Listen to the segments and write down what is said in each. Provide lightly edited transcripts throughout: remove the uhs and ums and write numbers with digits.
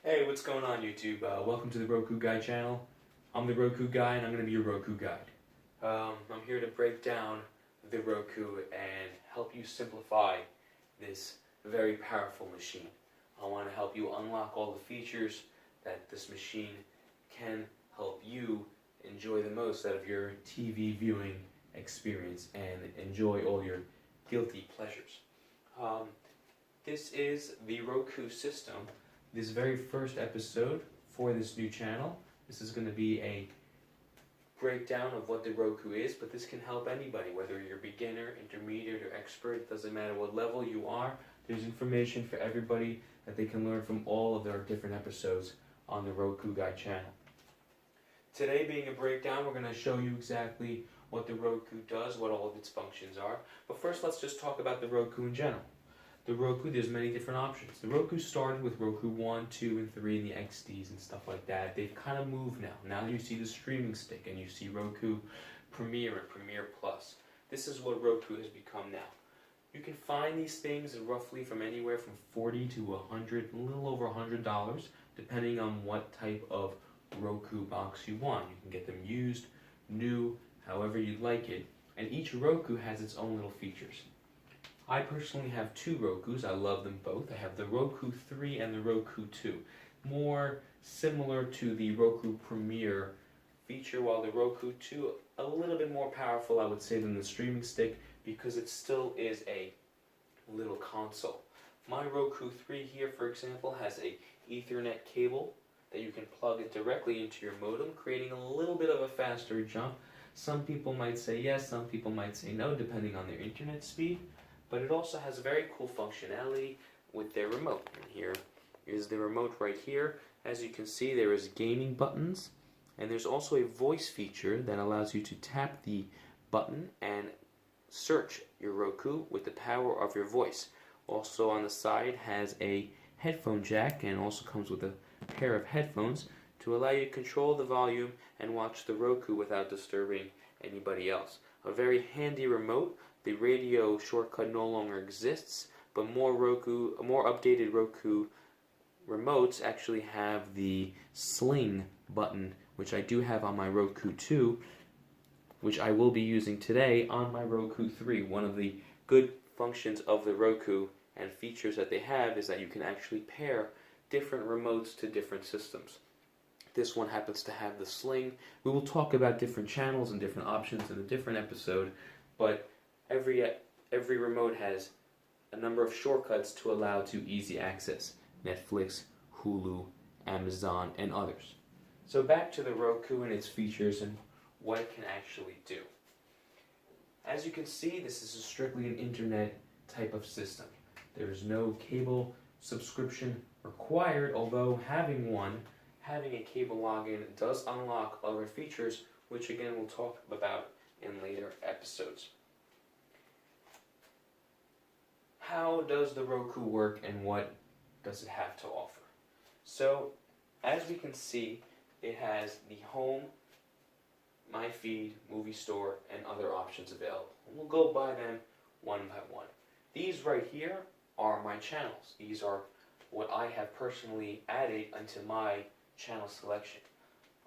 Hey, what's going on YouTube? Welcome to the Roku Guide channel. I'm the Roku Guy and I'm going to be your Roku Guide. I'm here to break down the Roku and help you simplify this very powerful machine. I want to help you unlock all the features that this machine can help you enjoy the most out of your TV viewing experience and enjoy all your guilty pleasures. This is the Roku system. This very first episode for this new channel. This is going to be a breakdown of what the Roku is, but this can help anybody, whether you're beginner, intermediate, or expert. It doesn't matter what level you are. There's information for everybody that they can learn from all of their different episodes on the Roku Guide channel. Today, being a breakdown, we're going to show you exactly what the Roku does, what all of its functions are. But first, let's just talk about the Roku in general. The Roku, there's many different options. The Roku started with Roku 1, 2, and 3, and the XDs and stuff like that. They've kind of moved now. Now you see the streaming stick, and you see Roku Premiere and Premiere Plus. This is what Roku has become now. You can find these things roughly from anywhere from $40 to $100, a little over $100, depending on what type of Roku box you want. You can get them used, new, however you'd like it, and each Roku has its own little features. I personally have two Rokus. I love them both. I have the Roku 3 and the Roku 2. More similar to the Roku Premiere feature, while the Roku 2 a little bit more powerful, I would say, than the streaming stick because it still is a little console. My Roku 3 here, for example, has a Ethernet cable that you can plug it directly into your modem, creating a little bit of a faster jump. Some people might say yes, some people might say no, depending on their internet speed. But it also has a very cool functionality with their remote. And here is the remote right here. As you can see, there is gaming buttons, and there's also a voice feature that allows you to tap the button and search your Roku with the power of your voice. Also on the side has a headphone jack and also comes with a pair of headphones to allow you to control the volume and watch the Roku without disturbing anybody else. A very handy remote. The radio shortcut no longer exists, but more updated Roku remotes actually have the sling button, which I do have on my Roku 2, which I will be using today on my Roku 3. One of the good functions of the Roku and features that they have is that you can actually pair different remotes to different systems. This one happens to have the sling. We will talk about different channels and different options in a different episode, but every remote has a number of shortcuts to allow to easy access. Netflix, Hulu, Amazon, and others. So back to the Roku and its features and what it can actually do. As you can see, this is strictly an internet type of system. There is no cable subscription required, although having a cable login does unlock other features, which again we'll talk about in later episodes. How does the Roku work and what does it have to offer? So, as we can see, it has the home, my feed, movie store, and other options available. And we'll go by them one by one. These right here are my channels. These are what I have personally added into my channel selection.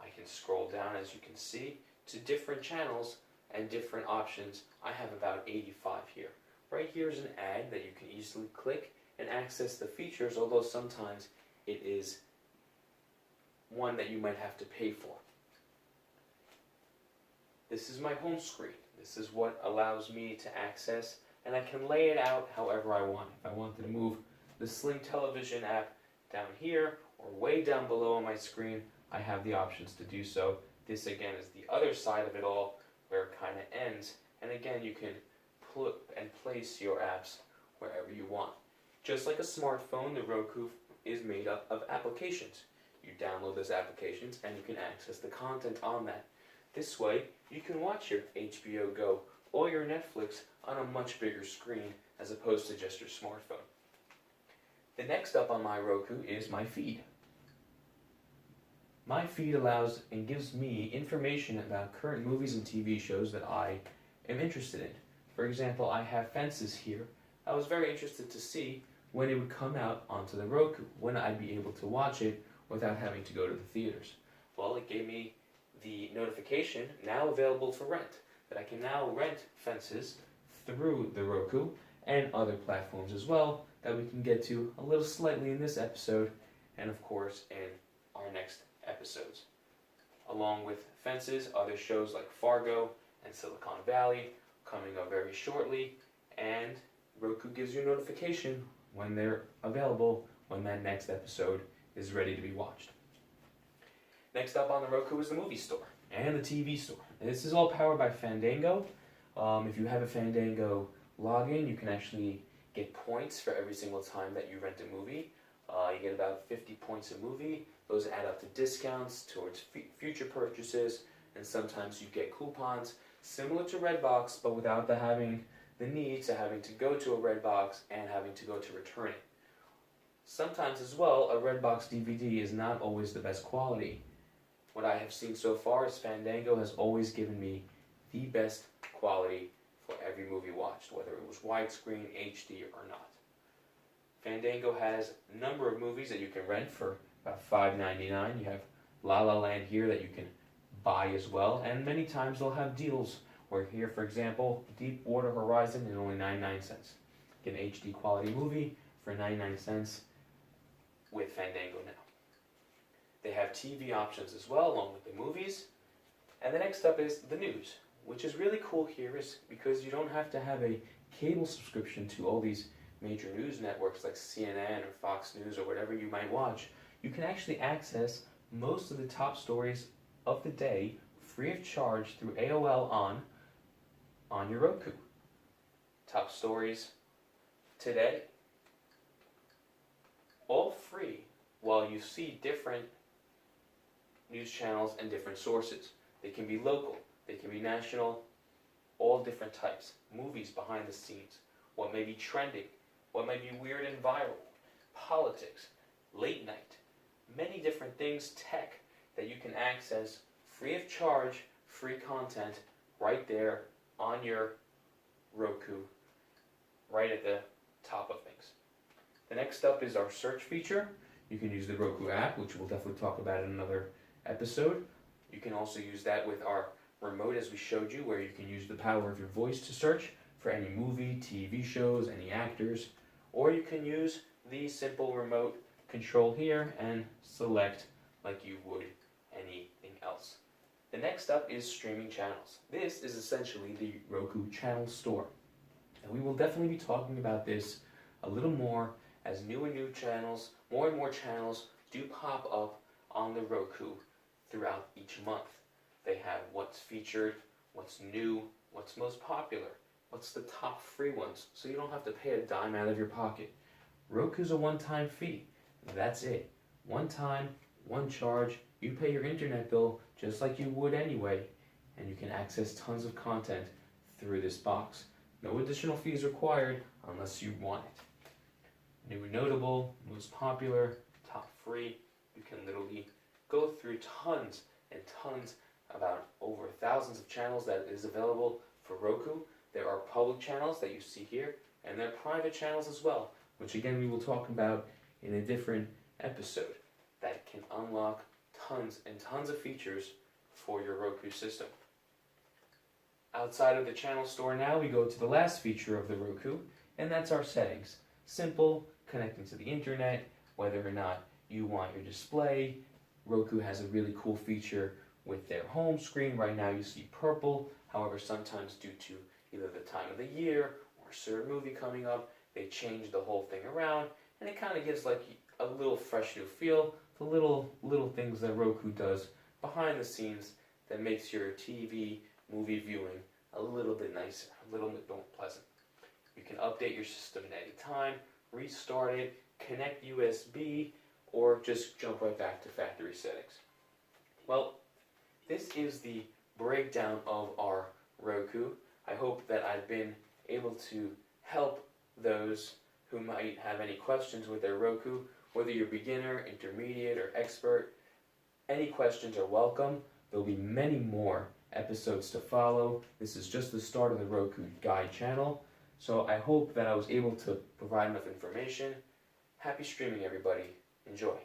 I can scroll down, as you can see, to different channels and different options. I have about 85 here. Right here is an ad that you can easily click and access the features, although sometimes it is one that you might have to pay for. This is my home screen. This is what allows me to access, and I can lay it out however I want. If I wanted to move the Sling Television app down here or way down below on my screen, I have the options to do so. This again is the other side of it all where it kind of ends, and again you can put and place your apps wherever you want. Just like a smartphone, the Roku is made up of applications. You download those applications and you can access the content on that. This way, you can watch your HBO Go or your Netflix on a much bigger screen as opposed to just your smartphone. The next up on my Roku is my feed. My feed allows and gives me information about current movies and TV shows that I am interested in. For example, I have Fences here. I was very interested to see when it would come out onto the Roku, when I'd be able to watch it without having to go to the theaters. Well, it gave me the notification, now available for rent, that I can now rent Fences through the Roku and other platforms as well that we can get to a little slightly in this episode and of course in our next episodes. Along with Fences, other shows like Fargo and Silicon Valley coming up very shortly, and Roku gives you a notification when they're available, when that next episode is ready to be watched. Next up on the Roku is the movie store and the TV store. This is all powered by Fandango. If you have a Fandango login, you can actually get points for every single time that you rent a movie. You get about 50 points a movie. Those add up to discounts towards future purchases, and sometimes you get coupons similar to Redbox, but without having the need to having to go to a Redbox and having to go to return it. Sometimes as well, a Redbox DVD is not always the best quality. What I have seen so far is Fandango has always given me the best quality for every movie watched, whether it was widescreen, HD, or not. Fandango has a number of movies that you can rent for about $5.99. You have La La Land here that you can buy as well, and many times they'll have deals where here, for example, Deepwater Horizon is only 99 cents. Get an HD quality movie for 99 cents with Fandango now. They have TV options as well, along with the movies. And the next up is the news, which is really cool here is because you don't have to have a cable subscription to all these major news networks like CNN or Fox News or whatever you might watch. You can actually access most of the top stories of the day free of charge through AOL on your Roku. Top stories today, all free, while you see different news channels and different sources. They can be local, they can be national, all different types. Movies behind the scenes, what may be trending, what may be weird and viral, politics, late night, many different things, tech, that you can access free of charge, free content, right there on your Roku, right at the top of things. The next up is our search feature. You can use the Roku app, which we'll definitely talk about in another episode. You can also use that with our remote as we showed you, where you can use the power of your voice to search for any movie, TV shows, any actors, or you can use the simple remote control here and select like you would anything else. The next up is streaming channels. This is essentially the Roku channel store. And we will definitely be talking about this a little more as new and new channels, more and more channels do pop up on the Roku throughout each month. They have what's featured, what's new, what's most popular, what's the top free ones, so you don't have to pay a dime out of your pocket. Roku's a one-time fee. That's it. One time, one charge. You pay your internet bill just like you would anyway, and you can access tons of content through this box. No additional fees required unless you want it. New and notable, most popular, top free. You can literally go through tons and tons, about over thousands of channels that is available for Roku. There are public channels that you see here, and there are private channels as well, which again we will talk about in a different episode, that can unlock tons and tons of features for your Roku system. Outside of the channel store now, we go to the last feature of the Roku, and that's our settings. Simple, connecting to the internet, whether or not you want your display. Roku has a really cool feature with their home screen. Right now you see purple, however sometimes due to either the time of the year or a certain movie coming up, they change the whole thing around, and it kind of gives like a little fresh new feel, the little things that Roku does behind the scenes that makes your TV movie viewing a little bit nicer, a little bit more pleasant. You can update your system at any time, restart it, connect USB, or just jump right back to factory settings. Well, this is the breakdown of our Roku. I hope that I've been able to help those who might have any questions with their Roku, whether you're beginner, intermediate, or expert. Any questions are welcome. There'll be many more episodes to follow. This is just the start of the Roku Guide channel. So I hope that I was able to provide enough information. Happy streaming, everybody. Enjoy.